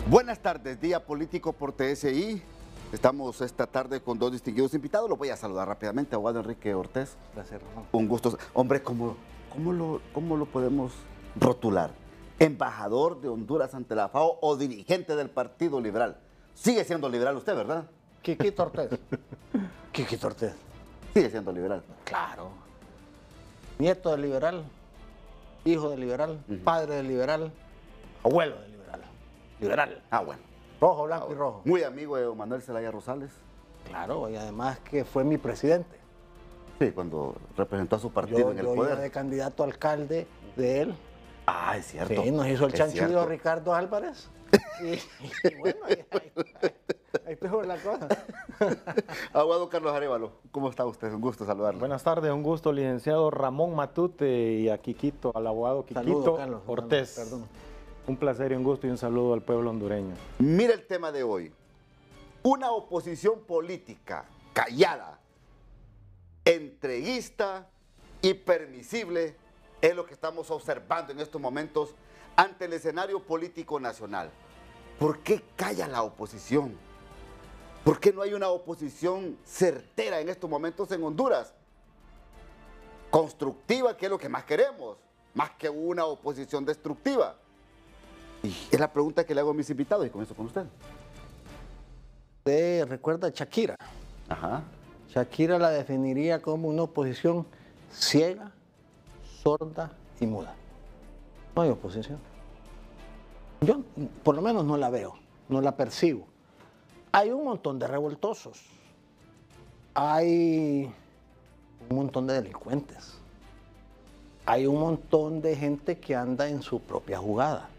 Buenas tardes, Día Político por TSI. Estamos esta tarde con dos distinguidos invitados. Los voy a saludar rápidamente. Abogado Enrique Ortiz. Gracias, Ramón. Un gusto. Hombre, ¿cómo lo podemos rotular? ¿Embajador de Honduras ante la FAO o dirigente del Partido Liberal? Sigue siendo liberal usted, ¿verdad? Quiquito Ortiz. Quiquito Ortiz. Sigue siendo liberal. Claro. Nieto del liberal, hijo del liberal, padre del liberal, abuelo del liberal. Liberal. Ah, bueno. Rojo, blanco y rojo. Muy amigo de Manuel Zelaya Rosales. Claro, y además que fue mi presidente. Sí, cuando representó a su partido en el Yo poder. iba de candidato a alcalde de él. Ah, es cierto. Sí, nos hizo el Es chanchullo cierto. Ricardo Álvarez. Y bueno, ahí estuvo la cosa. Abogado Carlos Arévalo, ¿cómo está usted? Un gusto saludarlo. Buenas tardes, un gusto, licenciado Ramón Matute y a Quiquito, al abogado Quiquito Saludos, Carlos. Ortiz. Perdón. Un placer y un gusto y un saludo al pueblo hondureño. Mira el tema de hoy. Una oposición política callada, entreguista y permisible es lo que estamos observando en estos momentos ante el escenario político nacional. ¿Por qué calla la oposición? ¿Por qué no hay una oposición certera en estos momentos en Honduras? Constructiva, que es lo que más queremos, más que una oposición destructiva. Y es la pregunta que le hago a mis invitados y comienzo con usted. ¿Usted recuerda a Shakira? Ajá. Shakira la definiría como una oposición ciega, sorda y muda. No hay oposición. Yo por lo menos no la veo, no la percibo. Hay un montón de revoltosos, hay un montón de delincuentes, hay un montón de gente que anda en su propia jugada.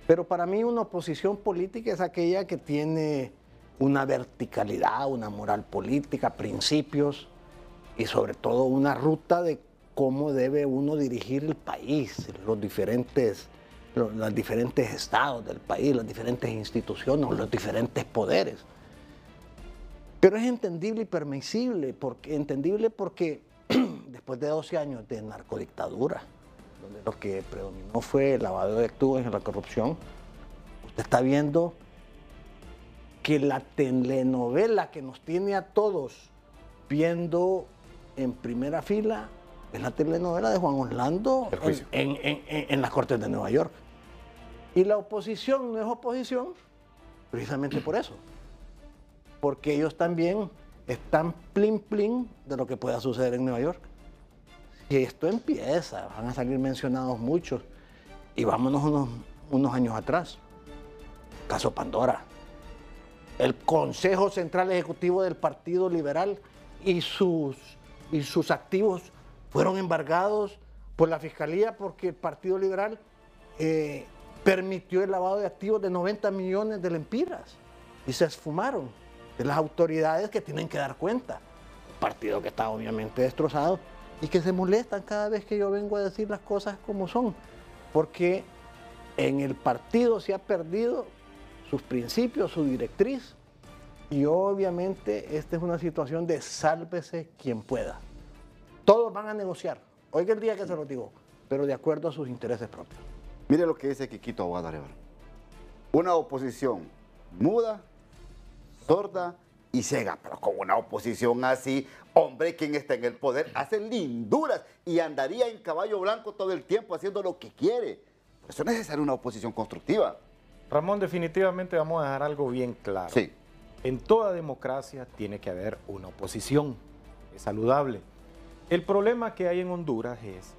Pero para mí una oposición política es aquella que tiene una verticalidad, una moral política, principios y sobre todo una ruta de cómo debe uno dirigir el país, los diferentes estados del país, las diferentes instituciones, los diferentes poderes. Pero es entendible y permisible, entendible porque después de 12 años de narcodictadura, donde lo que predominó fue el lavado de activos y la corrupción, usted está viendo que la telenovela que nos tiene a todos viendo en primera fila es la telenovela de Juan Orlando en las Cortes de Nueva York. Y la oposición no es oposición precisamente por eso, porque ellos también están plin plin de lo que pueda suceder en Nueva York. Si esto empieza, van a salir mencionados muchos, y vámonos unos años atrás. Caso Pandora. El Consejo Central Ejecutivo del Partido Liberal y sus activos fueron embargados por la Fiscalía porque el Partido Liberal permitió el lavado de activos de 90 millones de lempiras y se esfumaron de las autoridades que tienen que dar cuenta. Un partido que está obviamente destrozado y que se molestan cada vez que yo vengo a decir las cosas como son, porque en el partido se ha perdido sus principios, su directriz, y obviamente esta es una situación de sálvese quien pueda. Todos van a negociar, oiga el día que se lo digo, pero de acuerdo a sus intereses propios. Mire lo que dice Quiquito, abogado Arévalo. Una oposición muda, sorda y ciega, pero con una oposición así, hombre, quien está en el poder hace linduras y andaría en caballo blanco todo el tiempo haciendo lo que quiere. Por eso es necesaria una oposición constructiva. Ramón, definitivamente vamos a dejar algo bien claro. Sí. En toda democracia tiene que haber una oposición, es saludable. El problema que hay en Honduras es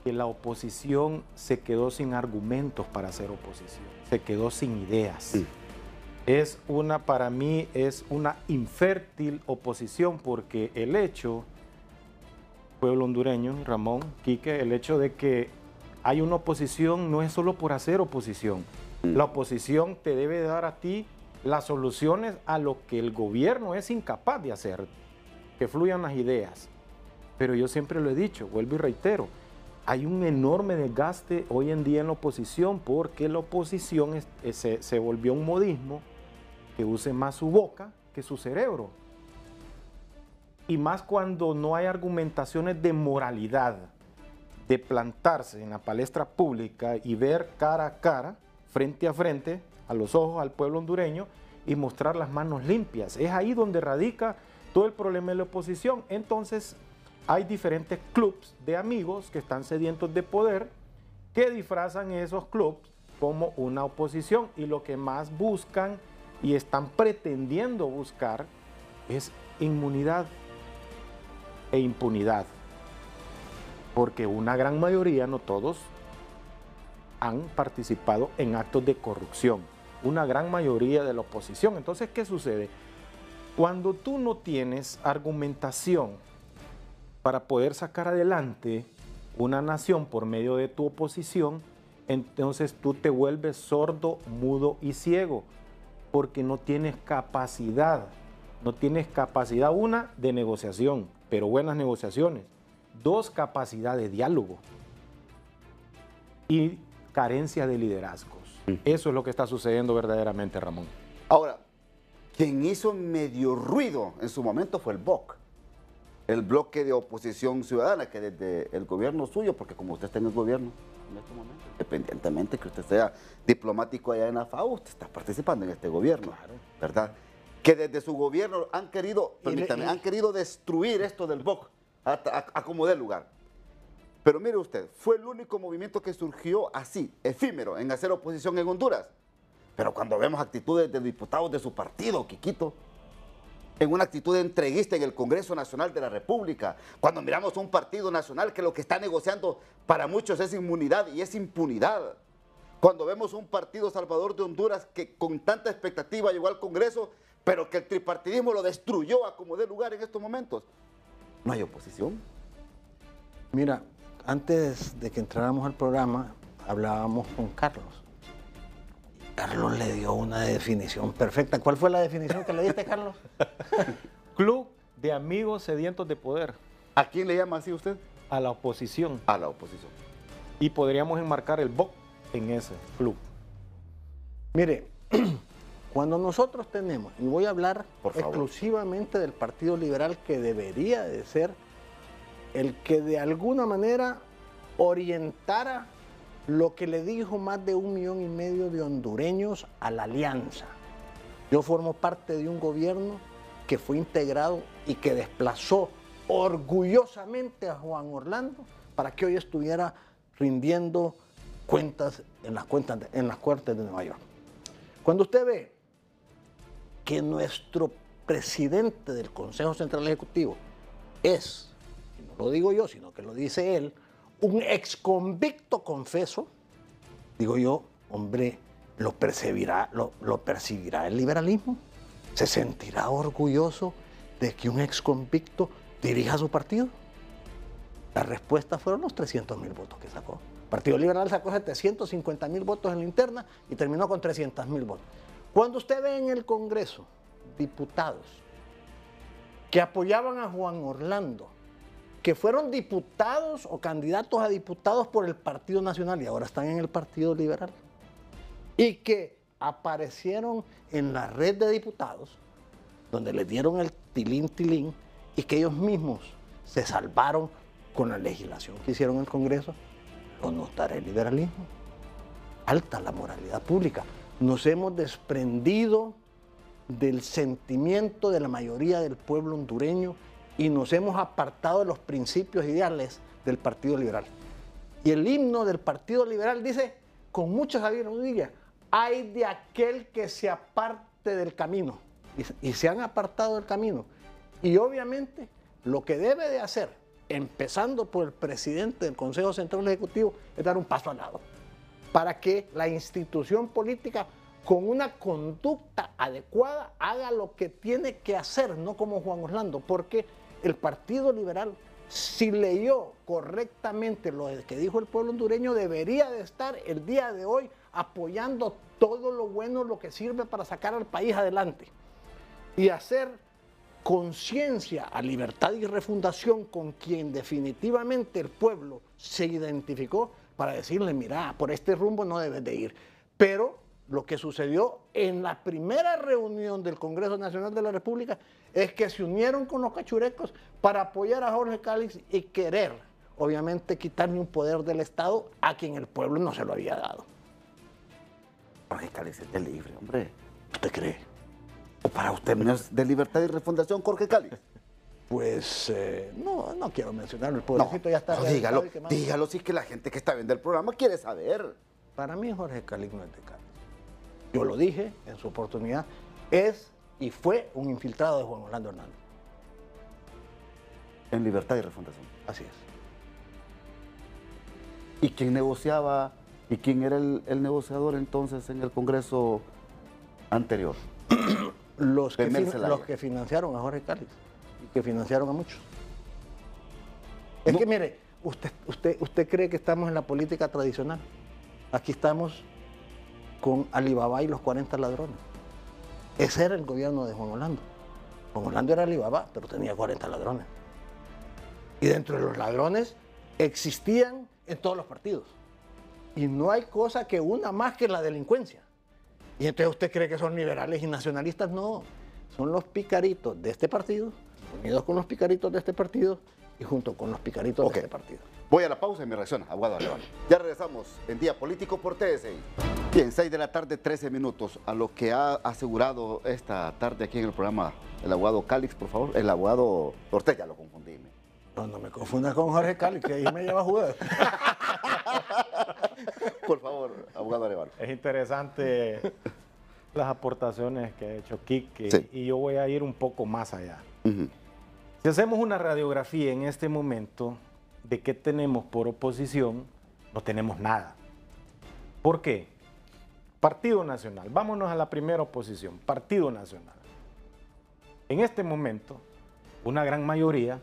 que la oposición se quedó sin argumentos para hacer oposición, se quedó sin ideas. Sí. Para mí es una infértil oposición porque el hecho, pueblo hondureño, Ramón, Quique, el hecho de que hay una oposición no es solo por hacer oposición. La oposición te debe dar a ti las soluciones a lo que el gobierno es incapaz de hacer, que fluyan las ideas. Pero yo siempre lo he dicho, vuelvo y reitero, hay un enorme desgaste hoy en día en la oposición porque la oposición se volvió un modismo que use más su boca que su cerebro. Y más cuando no hay argumentaciones de moralidad, de plantarse en la palestra pública y ver cara a cara, frente a frente, a los ojos al pueblo hondureño y mostrar las manos limpias. Es ahí donde radica todo el problema de la oposición. Entonces hay diferentes clubs de amigos que están sedientos de poder que disfrazan esos clubs como una oposición, y lo que más buscan y están pretendiendo buscar es inmunidad e impunidad, porque una gran mayoría, no todos, han participado en actos de corrupción, una gran mayoría de la oposición. Entonces, ¿qué sucede? Cuando tú no tienes argumentación para poder sacar adelante una nación por medio de tu oposición, entonces tú te vuelves sordo, mudo y ciego, porque no tienes capacidad. No tienes capacidad, una, de negociación, pero buenas negociaciones. Dos, capacidad de diálogo. Y carencia de liderazgos. Eso es lo que está sucediendo verdaderamente, Ramón. Ahora, quien hizo medio ruido en su momento fue el BOC, el bloque de oposición ciudadana, que desde el gobierno suyo, porque como usted está en el gobierno en este momento, independientemente que usted sea diplomático allá en la FAO, usted está participando en este gobierno, claro, ¿verdad? Que desde su gobierno han querido, permítame, han querido destruir esto del BOC a como dé lugar. Pero mire usted, fue el único movimiento que surgió así, efímero, en hacer oposición en Honduras. Pero cuando vemos actitudes de diputados de su partido, Quiquito, en una actitud entreguista en el Congreso Nacional de la República, cuando miramos un partido nacional que lo que está negociando para muchos es inmunidad y es impunidad, cuando vemos un partido Salvador de Honduras que con tanta expectativa llegó al Congreso, pero que el tripartidismo lo destruyó a como dé lugar en estos momentos, no hay oposición. Mira, antes de que entráramos al programa, hablábamos con Carlos. Carlos le dio una definición perfecta. ¿Cuál fue la definición que le diste, Carlos? Club de amigos sedientos de poder. ¿A quién le llama así usted? A la oposición. A la oposición. Y podríamos enmarcar el BOC en ese club. Mire, cuando nosotros tenemos, y voy a hablar exclusivamente del Partido Liberal, que debería de ser el que de alguna manera orientara lo que le dijo más de 1,5 millones de hondureños a la alianza. Yo formo parte de un gobierno que fue integrado y que desplazó orgullosamente a Juan Orlando para que hoy estuviera rindiendo cuentas en las Cortes de Nueva York. Cuando usted ve que nuestro presidente del Consejo Central Ejecutivo es, y no lo digo yo, sino que lo dice él, un exconvicto confeso, digo yo, hombre, ¿lo percibirá el liberalismo? ¿Se sentirá orgulloso de que un exconvicto dirija su partido? La respuesta fueron los 300,000 votos que sacó. El Partido Liberal sacó 750,000 votos en la interna y terminó con 300,000 votos. Cuando usted ve en el Congreso diputados que apoyaban a Juan Orlando, que fueron diputados o candidatos a diputados por el Partido Nacional y ahora están en el Partido Liberal, y que aparecieron en la red de diputados, donde les dieron el tilín, y que ellos mismos se salvaron con la legislación que hicieron en el Congreso, lo notará el liberalismo. Alta la moralidad pública. Nos hemos desprendido del sentimiento de la mayoría del pueblo hondureño y nos hemos apartado de los principios ideales del Partido Liberal. Y el himno del Partido Liberal dice, con mucha sabiduría, hay de aquel que se aparte del camino. Y se han apartado del camino. Y obviamente lo que debe de hacer, empezando por el presidente del Consejo Central Ejecutivo, es dar un paso al lado, para que la institución política, con una conducta adecuada, haga lo que tiene que hacer, no como Juan Orlando, porque el Partido Liberal, si leyó correctamente lo que dijo el pueblo hondureño, debería de estar el día de hoy apoyando todo lo bueno, lo que sirve para sacar al país adelante y hacer conciencia a Libertad y Refundación, con quien definitivamente el pueblo se identificó, para decirle, mira, por este rumbo no debes de ir. Pero lo que sucedió en la primera reunión del Congreso Nacional de la República es que se unieron con los cachurecos para apoyar a Jorge Cálix y querer, obviamente, quitarle un poder del Estado a quien el pueblo no se lo había dado. Jorge Calix es de libre, hombre. ¿Usted cree? ¿O para usted no es de Libertad y Refundación Jorge Calix? Pues no quiero mencionarlo, el pobrecito ya está. No, dígalo si es que la gente que está viendo el programa quiere saber. Para mí Jorge Calix no es de Calix. Yo lo dije en su oportunidad, es y fue un infiltrado de Juan Orlando Hernández. En Libertad y Refundación. Así es. ¿Y quién negociaba y quién era el negociador entonces en el Congreso anterior? Los que financiaron a Jorge Calix y que financiaron a muchos. Es que mire, usted cree que estamos en la política tradicional. Aquí estamos con Alibaba y los 40 ladrones. Ese era el gobierno de Juan Orlando. Juan Orlando era Alibaba, pero tenía 40 ladrones. Y dentro de los ladrones existían en todos los partidos. Y no hay cosa que una más que la delincuencia. Y entonces usted cree que son liberales y nacionalistas. No, son los picaritos de este partido, unidos con los picaritos de este partido y junto con los picaritos de este partido. Voy a la pausa y me reacciona, abogado Arevalo. Ya regresamos en Día Político por TSI. Bien, 6 de la tarde, 13 minutos. A lo que ha asegurado esta tarde aquí en el programa el abogado Calix, por favor. El abogado Ortega, ya lo confundí. No me confundas con Jorge Calix, que ahí me lleva a jugar. Por favor, abogado Arevalo. Es interesante las aportaciones que ha hecho Quique, sí. Y yo voy a ir un poco más allá. Si hacemos una radiografía en este momento de qué tenemos por oposición, no tenemos nada. ¿Por qué? Partido Nacional. Vámonos a la primera oposición, Partido Nacional. En este momento, una gran mayoría.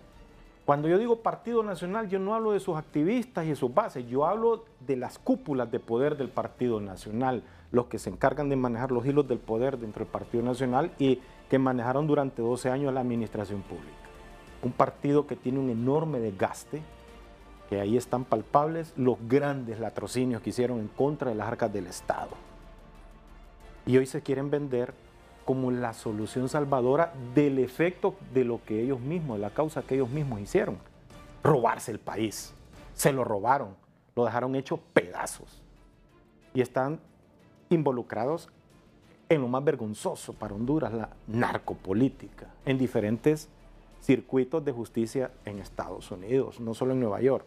Cuando yo digo Partido Nacional, yo no hablo de sus activistas y de sus bases, yo hablo de las cúpulas de poder del Partido Nacional, los que se encargan de manejar los hilos del poder dentro del Partido Nacional y que manejaron durante 12 años la administración pública. Un partido que tiene un enorme desgaste, que ahí están palpables los grandes latrocinios que hicieron en contra de las arcas del Estado. Y hoy se quieren vender como la solución salvadora del efecto de lo que ellos mismos, de la causa que ellos mismos hicieron. Robarse el país. Se lo robaron, lo dejaron hecho pedazos. Y están involucrados en lo más vergonzoso para Honduras, la narcopolítica, en diferentes circuitos de justicia en Estados Unidos, no solo en Nueva York.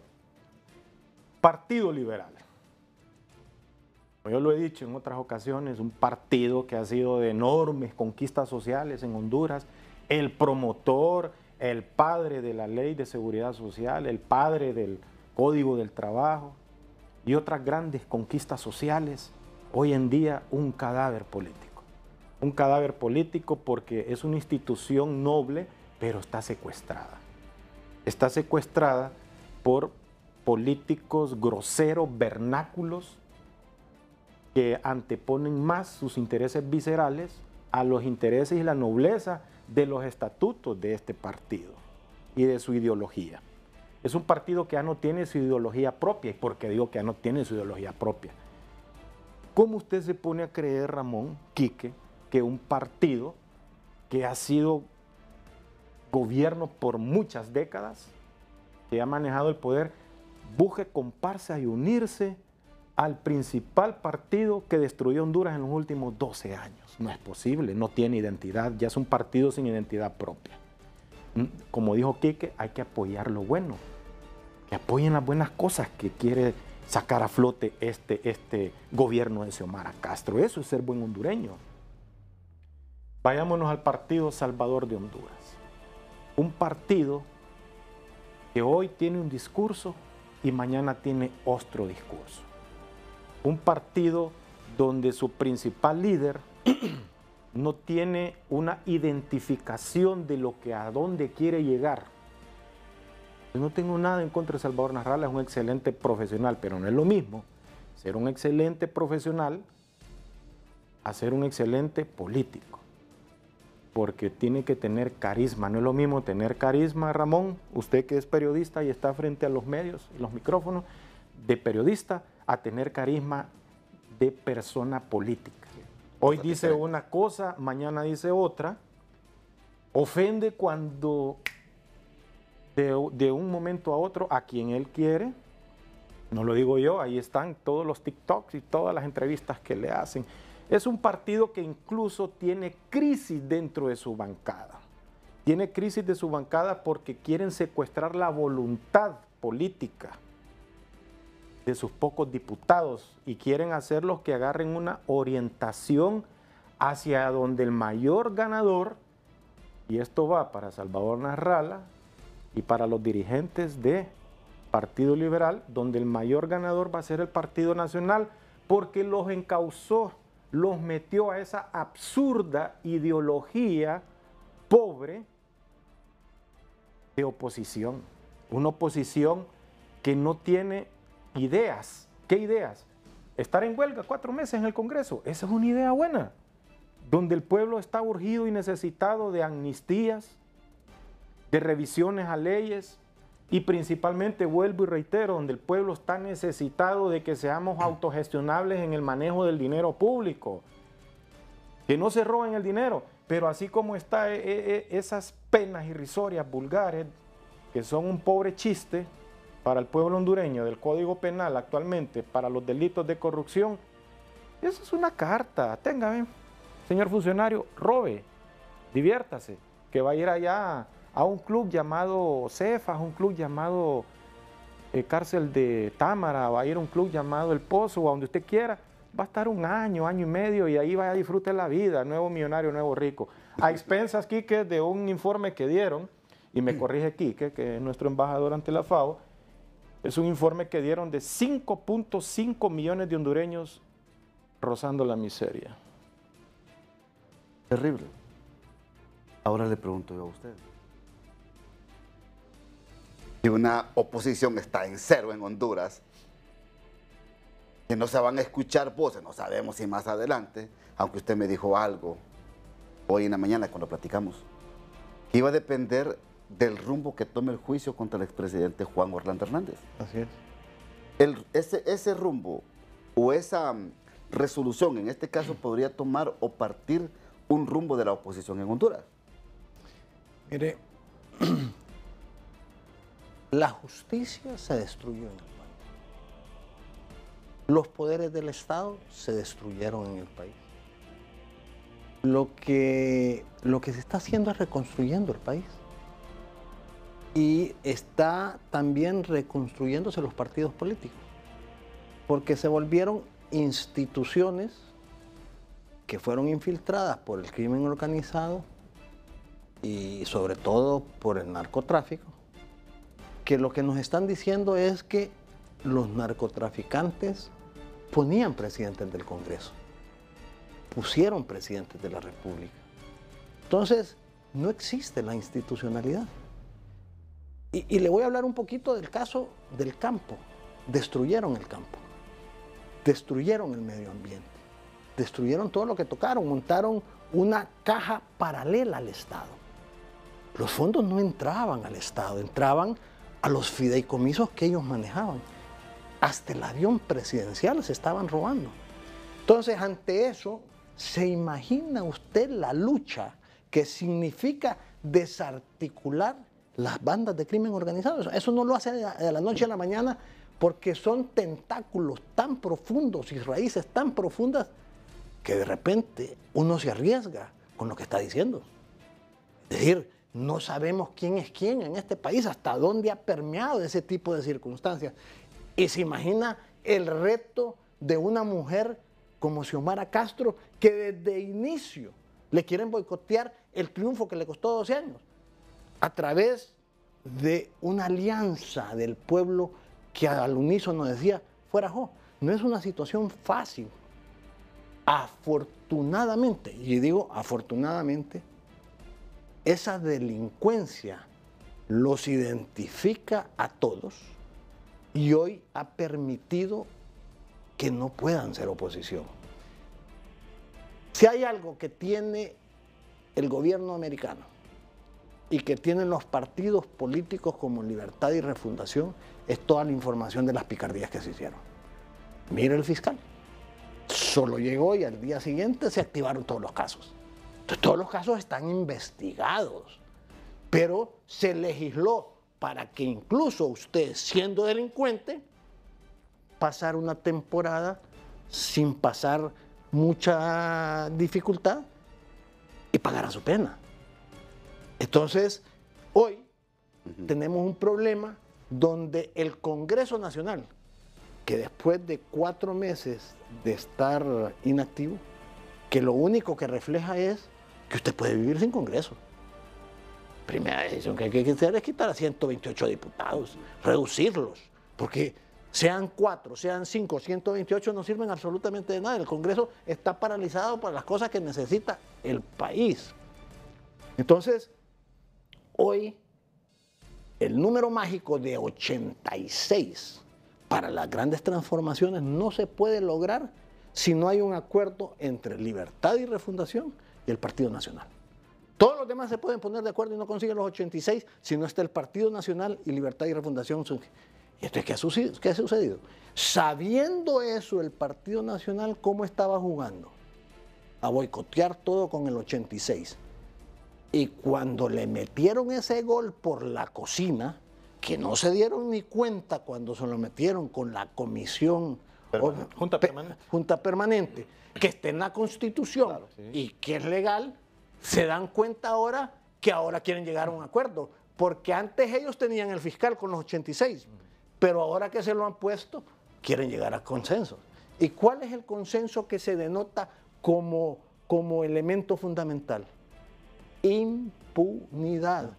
Partido Liberal. Yo lo he dicho en otras ocasiones, un partido que ha sido de enormes conquistas sociales en Honduras, el promotor, el padre de la Ley de Seguridad Social, el padre del Código del Trabajo y otras grandes conquistas sociales, hoy en día un cadáver político. Un cadáver político porque es una institución noble, pero está secuestrada. Está secuestrada por políticos groseros, vernáculos, que anteponen más sus intereses viscerales a los intereses y la nobleza de los estatutos de este partido y de su ideología. Es un partido que ya no tiene su ideología propia. ¿Y por qué digo que ya no tiene su ideología propia? ¿Cómo usted se pone a creer, Ramón, Quique, que un partido que ha sido gobierno por muchas décadas, que ha manejado el poder, busque comparsa y unirse al principal partido que destruyó Honduras en los últimos 12 años? No es posible, no tiene identidad, ya es un partido sin identidad propia. Como dijo Quique, hay que apoyar lo bueno, que apoyen las buenas cosas que quiere sacar a flote este gobierno de Xiomara Castro. Eso es ser buen hondureño. Vayámonos al Partido Salvador de Honduras. Un partido que hoy tiene un discurso y mañana tiene otro discurso. Un partido donde su principal líder no tiene una identificación de lo que a dónde quiere llegar. Yo no tengo nada en contra de Salvador Nasralla, es un excelente profesional, pero no es lo mismo ser un excelente profesional a ser un excelente político, porque tiene que tener carisma. No es lo mismo tener carisma, Ramón, usted que es periodista y está frente a los medios y los micrófonos, de periodista, a tener carisma de persona política. Hoy dice una cosa, mañana dice otra, ofende cuando de un momento a otro a quien él quiere, no lo digo yo, ahí están todos los TikToks y todas las entrevistas que le hacen, Es un partido que incluso tiene crisis dentro de su bancada. Tiene crisis de su bancada porque quieren secuestrar la voluntad política de sus pocos diputados y quieren hacerlos que agarren una orientación hacia donde el mayor ganador, y esto va para Salvador Narrala y para los dirigentes de Partido Liberal, donde el mayor ganador va a ser el Partido Nacional, porque los encauzó, los metió a esa absurda ideología pobre de oposición. Una oposición que no tiene ideas. ¿Qué ideas? Estar en huelga 4 meses en el Congreso. Esa es una idea buena. Donde el pueblo está urgido y necesitado de amnistías, de revisiones a leyes y principalmente, vuelvo y reitero, donde el pueblo está necesitado de que seamos autogestionables en el manejo del dinero público. Que no se roben el dinero, pero así como está esas penas irrisorias, vulgares, que son un pobre chiste para el pueblo hondureño del Código Penal actualmente para los delitos de corrupción, eso es una carta. Tenga, señor funcionario, robe, diviértase, que va a ir allá a un club llamado Cefas, un club llamado Cárcel de Támara, va a ir a un club llamado El Pozo, o a donde usted quiera, va a estar 1 año, año y medio, y ahí va a disfrutar la vida, nuevo millonario, nuevo rico. A expensas, Quique, de un informe que dieron, y me corrige Quique, que es nuestro embajador ante la FAO, es un informe que dieron de 5.5 millones de hondureños rozando la miseria. Terrible. Ahora le pregunto yo a usted. Si una oposición está en cero en Honduras, que no se van a escuchar voces, no sabemos si más adelante, aunque usted me dijo algo hoy en la mañana cuando platicamos, que iba a depender del rumbo que tome el juicio contra el expresidente Juan Orlando Hernández. Así es. Ese rumbo o esa resolución en este caso podría tomar o partir un rumbo de la oposición en Honduras. Mire, la justicia se destruyó en el país. Los poderes del Estado se destruyeron en el país. Lo que se está haciendo es reconstruyendo el país. Y está también reconstruyéndose los partidos políticos, porque se volvieron instituciones que fueron infiltradas por el crimen organizado y sobre todo por el narcotráfico, que lo que nos están diciendo es que los narcotraficantes ponían presidentes del Congreso, pusieron presidentes de la República. Entonces, no existe la institucionalidad. Y le voy a hablar un poquito del caso del campo. Destruyeron el campo, destruyeron el medio ambiente, destruyeron todo lo que tocaron, montaron una caja paralela al Estado. Los fondos no entraban al Estado, entraban a los fideicomisos que ellos manejaban. Hasta el avión presidencial se estaban robando. Entonces, ante eso, ¿se imagina usted la lucha que significa desarticular las bandas de crimen organizado? Eso no lo hace de la noche a la mañana, porque son tentáculos tan profundos y raíces tan profundas que de repente uno se arriesga con lo que está diciendo. Es decir, no sabemos quién es quién en este país, hasta dónde ha permeado ese tipo de circunstancias. Y se imagina el reto de una mujer como Xiomara Castro, que desde inicio le quieren boicotear el triunfo que le costó 12 años, a través de una alianza del pueblo que al unísono decía, fuera Jo. No es una situación fácil. Afortunadamente, y digo afortunadamente, esa delincuencia los identifica a todos y hoy ha permitido que no puedan ser oposición. Si hay algo que tiene el gobierno americano y que tienen los partidos políticos como Libertad y Refundación, es toda la información de las picardías que se hicieron. Mire el fiscal. Solo llegó y al día siguiente se activaron todos los casos. Entonces, todos los casos están investigados, pero se legisló para que incluso usted, siendo delincuente, pasar una temporada sin pasar mucha dificultad y pagará su pena. Entonces, hoy tenemos un problema donde el Congreso Nacional, que después de 4 meses de estar inactivo, que lo único que refleja es que usted puede vivir sin Congreso. Primera decisión que hay que hacer es quitar a 128 diputados, reducirlos, porque sean 4, sean 5, 128 no sirven absolutamente de nada. El Congreso está paralizado para las cosas que necesita el país. Entonces, hoy el número mágico de 86 para las grandes transformaciones no se puede lograr si no hay un acuerdo entre Libertad y Refundación y el Partido Nacional. Todos los demás se pueden poner de acuerdo y no consiguen los 86 si no está el Partido Nacional y Libertad y Refundación. ¿Y esto qué ha sucedido? Sabiendo eso, el Partido Nacional, ¿cómo estaba jugando? A boicotear todo con el 86. Y cuando le metieron ese gol por la cocina, que no se dieron ni cuenta cuando se lo metieron con la comisión Junta Permanente, que está en la Constitución, claro, sí, y que es legal, se dan cuenta ahora que ahora quieren llegar a un acuerdo, porque antes ellos tenían el fiscal con los 86, pero ahora que se lo han puesto, quieren llegar a consensos. ¿Y cuál es el consenso que se denota como elemento fundamental? Impunidad.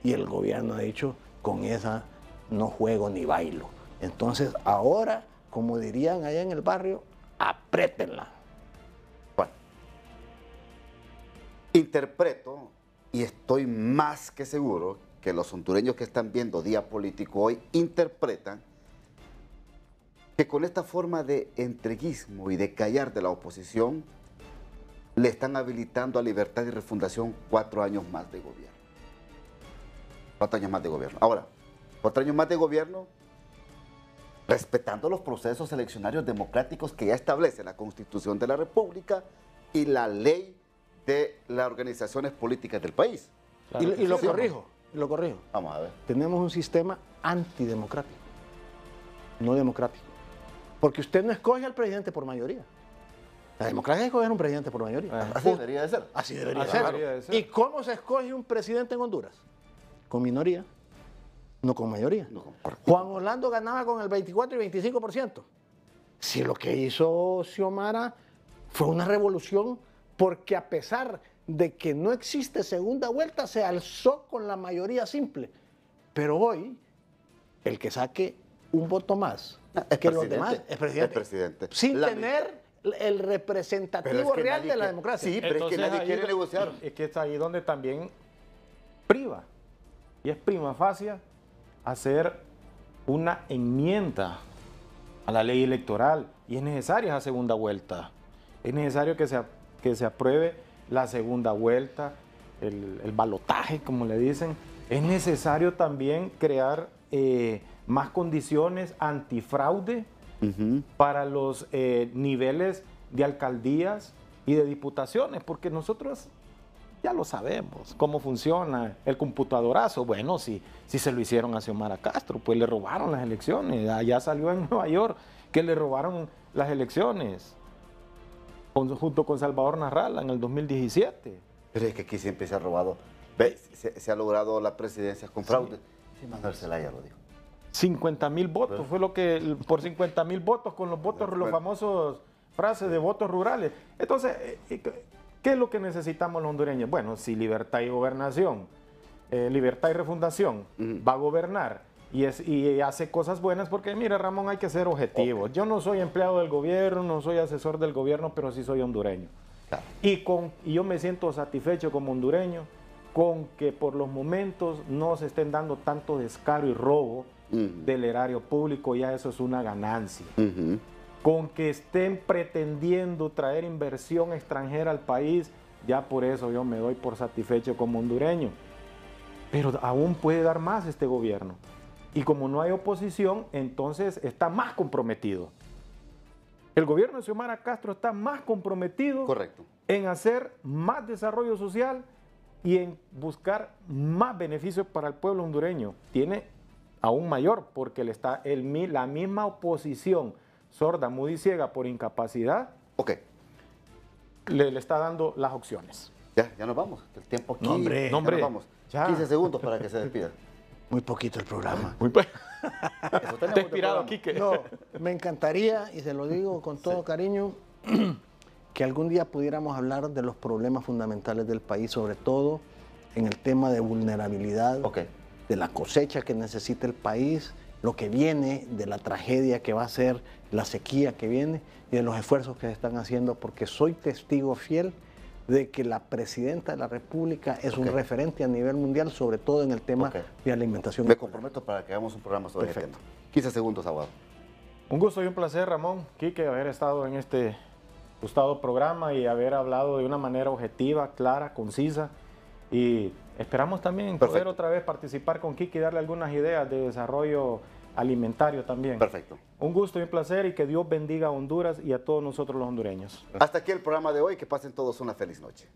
Y el gobierno ha dicho, con esa no juego ni bailo. Entonces ahora, como dirían allá en el barrio, apriétenla. Bueno, interpreto y estoy más que seguro que los hondureños que están viendo Día Político hoy interpretan que con esta forma de entreguismo y de callar de la oposición le están habilitando a Libertad y Refundación 4 años más de gobierno. 4 años más de gobierno. Ahora, 4 años más de gobierno respetando los procesos eleccionarios democráticos que ya establece la Constitución de la República y la ley de las organizaciones políticas del país. Claro, y lo corrijo. Vamos a ver. Tenemos un sistema antidemocrático, no democrático. Porque usted no escoge al presidente por mayoría. La democracia es escoger un presidente por mayoría. Así debería de ser. Así debería de ser. ¿Y cómo se escoge un presidente en Honduras? Con minoría, no con mayoría. No, Juan Orlando ganaba con el 24 y 25%. Si lo que hizo Xiomara fue una revolución, porque a pesar de que no existe segunda vuelta, se alzó con la mayoría simple. Pero hoy, el que saque un voto más que los demás es presidente. Sin tener el representativo real de la democracia. Sí, pero entonces, es que nadie quiere negociar. Es que es ahí donde también priva. Y es prima facie hacer una enmienda a la ley electoral. Y es necesaria esa segunda vuelta. Es necesario que se apruebe la segunda vuelta, el balotaje, como le dicen. Es necesario también crear más condiciones antifraude para los niveles de alcaldías y de diputaciones, porque nosotros ya lo sabemos, cómo funciona el computadorazo. Bueno, si se lo hicieron a Xiomara Castro, pues le robaron las elecciones. Allá salió en Nueva York que le robaron las elecciones, junto con Salvador Narrala en el 2017. Pero es que aquí siempre se ha robado. Se ha logrado la presidencia con fraude. Sí, Manuel Zelaya lo dijo. 50,000 votos, ¿pero? Fue lo que, por 50,000 votos, con los votos, los famosos frases de votos rurales. Entonces, ¿qué es lo que necesitamos los hondureños? Bueno, si Libertad y Gobernación, Libertad y Refundación va a gobernar y hace cosas buenas, porque mira, Ramón, hay que ser objetivos. Okay. Yo no soy empleado del gobierno, no soy asesor del gobierno, pero sí soy hondureño. Claro. Y yo me siento satisfecho como hondureño con que por los momentos no se estén dando tanto descaro y robo del erario público, ya eso es una ganancia. Con que estén pretendiendo traer inversión extranjera al país, ya por eso yo me doy por satisfecho como hondureño. Pero aún puede dar más este gobierno. Y como no hay oposición, entonces está más comprometido. El gobierno de Xiomara Castro está más comprometido en hacer más desarrollo social y en buscar más beneficios para el pueblo hondureño. Tiene aún mayor, porque la misma oposición sorda, muda y ciega por incapacidad. Ok. le está dando las opciones. Ya nos vamos. El tiempo aquí. No, hombre. Ya No, hombre. nos vamos. Ya. 15 segundos para que se despida. Muy poquito el programa. Muy bien. Eso tenemos Te de inspirado, programa. Quique. No, me encantaría, y se lo digo con todo cariño, que algún día pudiéramos hablar de los problemas fundamentales del país, sobre todo en el tema de vulnerabilidad, Ok. de la cosecha que necesita el país, lo que viene, de la tragedia que va a ser la sequía que viene y de los esfuerzos que se están haciendo, porque soy testigo fiel de que la presidenta de la República es un Ok. referente a nivel mundial, sobre todo en el tema Ok. de alimentación. Me comprometo para que hagamos un programa sobre ese Perfecto. tema. 15 segundos, abogado. Un gusto y un placer, Ramón, Quique, haber estado en este gustado programa y haber hablado de una manera objetiva, clara, concisa. Y esperamos también poder Perfecto. otra vez participar con Quique y darle algunas ideas de desarrollo alimentario también. Perfecto. Un gusto y un placer y que Dios bendiga a Honduras y a todos nosotros los hondureños. Hasta aquí el programa de hoy. Que pasen todos una feliz noche.